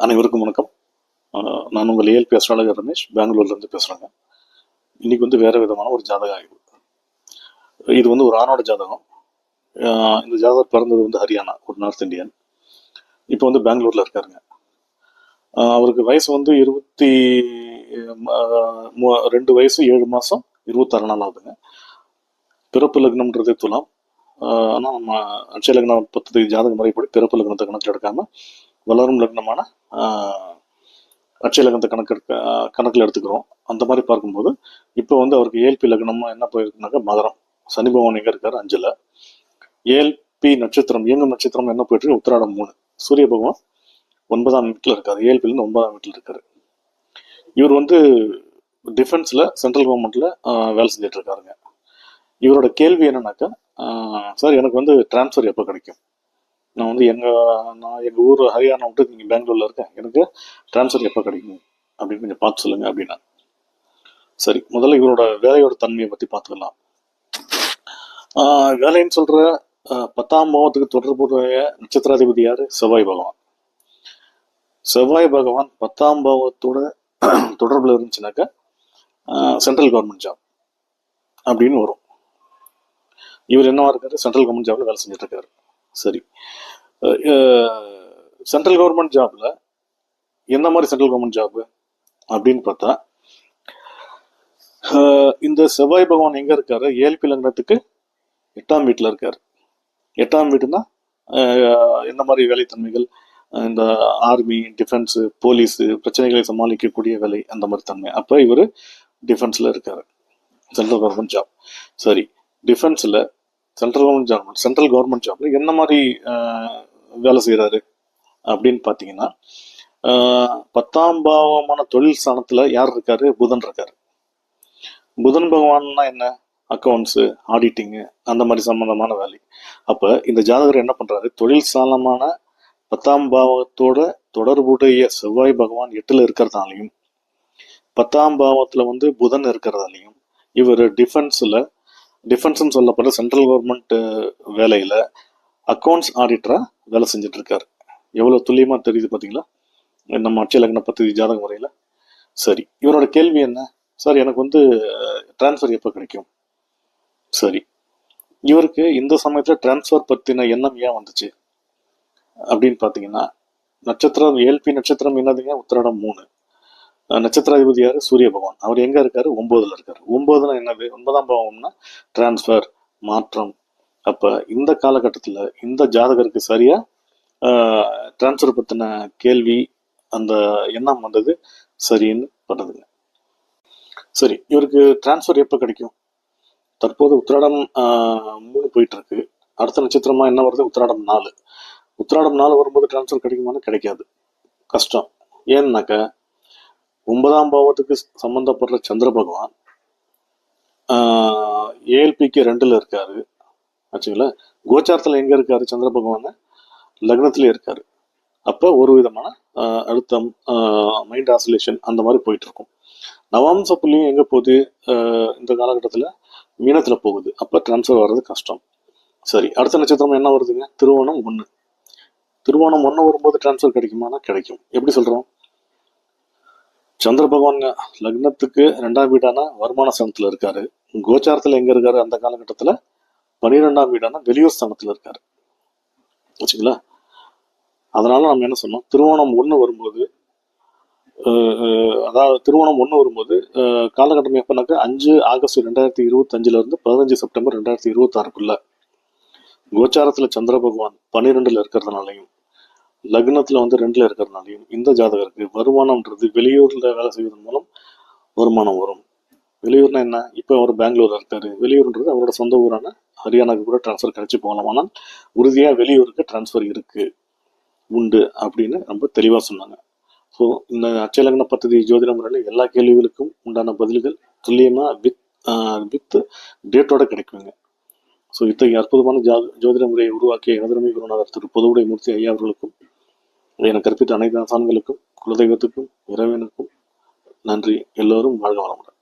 அனைவருக்கும் வணக்கம். நான் உங்கள் ஏஎல்பி அஸ்ட்ராலஜர் ரமேஷ், பெங்களூர்லேருந்து பேசுகிறேங்க. இன்றைக்கி வந்து வேறு விதமான ஒரு ஜாதக ஆய்வு. இது வந்து ஒரு ஆணோட ஜாதகம். இந்த ஜாதகர் பிறந்தது வந்து ஹரியானா, ஒரு நார்த் இந்தியன். இப்போ வந்து பெங்களூரில் இருக்காருங்க. அவருக்கு வயசு வந்து 22 வயசு 7 மாதம் 26 நாள் ஆகுதுங்க. பிறப்பு லக்னம்ன்றது துலாம். ஆனால் நம்ம அட்சய லக்னம் பத்தி ஜாதக முறைப்படி பிறப்பு லக்னத்தை கணக்கில் எடுக்காமல் வளரும் லக்னமான அட்சய லக்னத்தை கணக்கில் எடுத்துக்கிறோம். அந்த மாதிரி பார்க்கும்போது இப்போ வந்து அவருக்கு ஏஎல்பி லக்னமாக என்ன போயிருக்குனாக்கா மகரம். சனி பகவான் எங்கே இருக்காரு? 5ல். ஏஎல்பி நட்சத்திரம் இயங்கும் நட்சத்திரம் என்ன போயிட்டு உத்திராடம் 3. சூரிய பகவான் 9ஆம் வீட்டில் இருக்காரு. ஏஎல்பிலேருந்து 9ஆம் வீட்டில் இருக்காரு. இவர் வந்து டிஃபென்ஸில் சென்ட்ரல் கவர்மெண்ட்டில் வேலை செஞ்சுட்டு இருக்காருங்க. இவரோட கேள்வி என்னன்னாக்கா, சார் எனக்கு வந்து டிரான்ஸ்ஃபர் எப்போ கிடைக்கும்? நான் வந்து எங்கள் ஊர் ஹரியானா விட்டு இங்கே பெங்களூரில் இருக்கேன். எனக்கு டிரான்ஸ்ஃபர் எப்போ கிடைக்கும் அப்படின்னு கொஞ்சம் பார்த்து சொல்லுங்க அப்படின்னா. சரி, முதல்ல இவரோட வேலையோட தன்மையை பற்றி பார்த்துக்கலாம். வேலைன்னு சொல்கிற 10ஆம் பாவத்துக்கு தொடர்புடைய நட்சத்திராதிபதி யார்? செவ்வாய் பகவான். செவ்வாய் பகவான் 10ஆம் பாவத்தோட தொடர்பில் இருந்துச்சுனாக்கா சென்ட்ரல் கவர்மெண்ட் ஜாப் அப்படின்னு வரும். இவர் என்னவா இருக்காரு? சென்ட்ரல் கவர்மெண்ட் ஜாப்ல வேலை செஞ்சுட்டு இருக்காரு. சரி, சென்ட்ரல் கவர்மெண்ட் ஜாப்ல என்ன மாதிரி சென்ட்ரல் கவர்மெண்ட் ஜாப் அப்படின்னு பார்த்தா, இந்த செவ்வாய் பகவான் எங்க இருக்காரு? ஏஎல்பி லக்னத்துக்கு 8ஆம் வீட்டில் இருக்காரு. 8ஆம் வீடுனா என்ன மாதிரி வேலைத்தன்மைகள்? இந்த ஆர்மி, டிஃபென்ஸு, போலீஸு, பிரச்சனைகளை சமாளிக்கக்கூடிய வேலை, அந்த மாதிரி தன்மை. அப்போ இவர் டிஃபென்ஸில் இருக்காரு, சென்ட்ரல் கவர்மெண்ட் ஜாப். சரி, டிஃபென்ஸில் சென்ட்ரல் கவர்மெண்ட் ஜாப்ல என்ன மாதிரி வேலை செய்கிறாரு அப்படின்னு பார்த்தீங்கன்னா, 10ஆம் பாவமான தொழில் ஸ்தானத்தில் யார் இருக்காரு? புதன் இருக்காரு. புதன் பகவான்னா என்ன? அக்கௌண்ட்ஸு, ஆடிட்டிங்கு, அந்த மாதிரி சம்பந்தமான வேலை. அப்போ இந்த ஜாதகர் என்ன பண்ணுறாரு? தொழில் ஸ்தானமான 10ஆம் பாவத்தோட தொடர்புடைய செவ்வாய் பகவான் 8ல் இருக்கிறதாலையும் 10ஆம் பாவத்தில் வந்து புதன் இருக்கிறதாலையும் இவர் டிஃபென்ஸ்ன்னு சொல்லப்படுற சென்ட்ரல் கவர்மெண்ட் வேலையில் அக்கௌண்ட்ஸ் ஆடிட்டராக வேலை செஞ்சுட்டு இருக்காரு. எவ்வளோ துல்லியமாக தெரியுது பார்த்தீங்களா நம்ம அட்சய லக்ன பத்தி ஜாதக முறையில். சரி, இவரோட கேள்வி என்ன? சார் எனக்கு வந்து டிரான்ஸ்ஃபர் எப்போ கிடைக்கும்? சரி, இவருக்கு இந்த சமயத்தில் டிரான்ஸ்ஃபர் பற்றின எண்ணம் ஏன் வந்துச்சு அப்படின்னு பார்த்தீங்கன்னா, நட்சத்திரம் ஏஎல்பி நட்சத்திரம் என்னதுங்க? உத்திராடம் 3. நட்சத்திராதிபதி யாரு? சூரிய பகவான். அவர் எங்க இருக்காரு? 9ல் இருக்காரு. 9னா என்னது? 9ஆம் பாவம்னா டிரான்ஸ்ஃபர், மாற்றம். அப்ப இந்த காலகட்டத்தில் இந்த ஜாதகருக்கு சரியா டிரான்ஸ்ஃபர் பத்தின கேள்வி, அந்த எண்ணம் வந்தது சரின்னு பண்ணுதுங்க. சரி, இவருக்கு டிரான்ஸ்ஃபர் எப்போ கிடைக்கும்? தற்போது உத்திராடம் 3 போயிட்டு இருக்கு. அடுத்த நட்சத்திரமா என்ன வருது? உத்திராடம் 4. உத்திராடம் 4 வரும்போது டிரான்ஸ்ஃபர் கிடைக்குமான்னு கிடைக்காது, கஷ்டம். ஏன்னாக்கா 9ஆம் பாவத்துக்கு சம்பந்தப்படுற சந்திர பகவான் ஏஎல்பிக்கு 2ல் இருக்காரு ஆச்சுங்களா. கோச்சாரத்தில் எங்க இருக்காரு? சந்திர பகவான் லக்னத்திலே இருக்காரு. அப்போ ஒரு விதமான அழுத்தம், மைண்ட் ஆசிலேஷன் அந்த மாதிரி போயிட்டு இருக்கும். நவாம்ச புள்ளியும் எங்க போகுது? இந்த காலகட்டத்தில் மீனத்தில் போகுது. அப்போ டிரான்ஸ்ஃபர் வர்றது கஷ்டம். சரி, அடுத்த நட்சத்திரம் என்ன வருதுங்க? திருவோணம் 1. திருவோணம் 1 வரும்போது டிரான்ஸ்ஃபர் கிடைக்குமானா கிடைக்கும். எப்படி சொல்றோம்? சந்திர பகவான் லக்னத்துக்கு 2ஆம் வீடான வருமான ஸ்தானத்தில் இருக்காரு. கோச்சாரத்தில் எங்க இருக்காரு? அந்த காலகட்டத்தில் 12ஆம் வீடான வெளியூர் ஸ்தானத்தில் இருக்காரு வச்சுங்களா. அதனால நம்ம என்ன சொன்னோம்? திருவோணம் 1 வரும்போது, அதாவது திருவோணம் 1 வரும்போது காலகட்டம் எப்பனாக்கா 5 ஆகஸ்ட் 2025 இருந்து 15 செப்டம்பர் 2026 கோச்சாரத்தில் சந்திர பகவான் 12ல் இருக்கிறதுனாலையும் லக்னத்தில் வந்து 2ல் இருக்கிறதுனாலையும் இந்த ஜாதகருக்கு வருமானம்ன்றது வெளியூரில் வேலை செய்வதன் மூலம் வருமானம் வரும். வெளியூர்னா என்ன? இப்போ அவர் பெங்களூரில் இருக்காரு. வெளியூர்ன்றது அவரோட சொந்த ஊரான ஹரியானாவுக்கு கூட டிரான்ஸ்ஃபர் கிடைச்சி போகலாம். ஆனால் உறுதியாக வெளியூருக்கு டிரான்ஸ்ஃபர் உண்டு அப்படின்னு ரொம்ப தெளிவாக சொன்னாங்க. ஸோ இந்த அட்சய லக்ன பദ്ധதி ஜோதிட முறையில் எல்லா கேள்விகளுக்கும் உண்டான பதில்கள் துல்லியமாக வித் டேட்டோட கிடைக்குங்க. ஸோ இத்தகைய அற்புதமான ஜோதிட முறையை உருவாக்கிய எனதருமை குருநாதர் திரு பொதுவுடை மூர்த்தி ஐயா அவர்களுக்கும், எனக்கு கற்பித்த அனைத்து ஆசான்களுக்கும், குலதெய்வத்துக்கும், இறைவனுக்கும் நன்றி. எல்லோரும் வாழ்க வளமுடன்.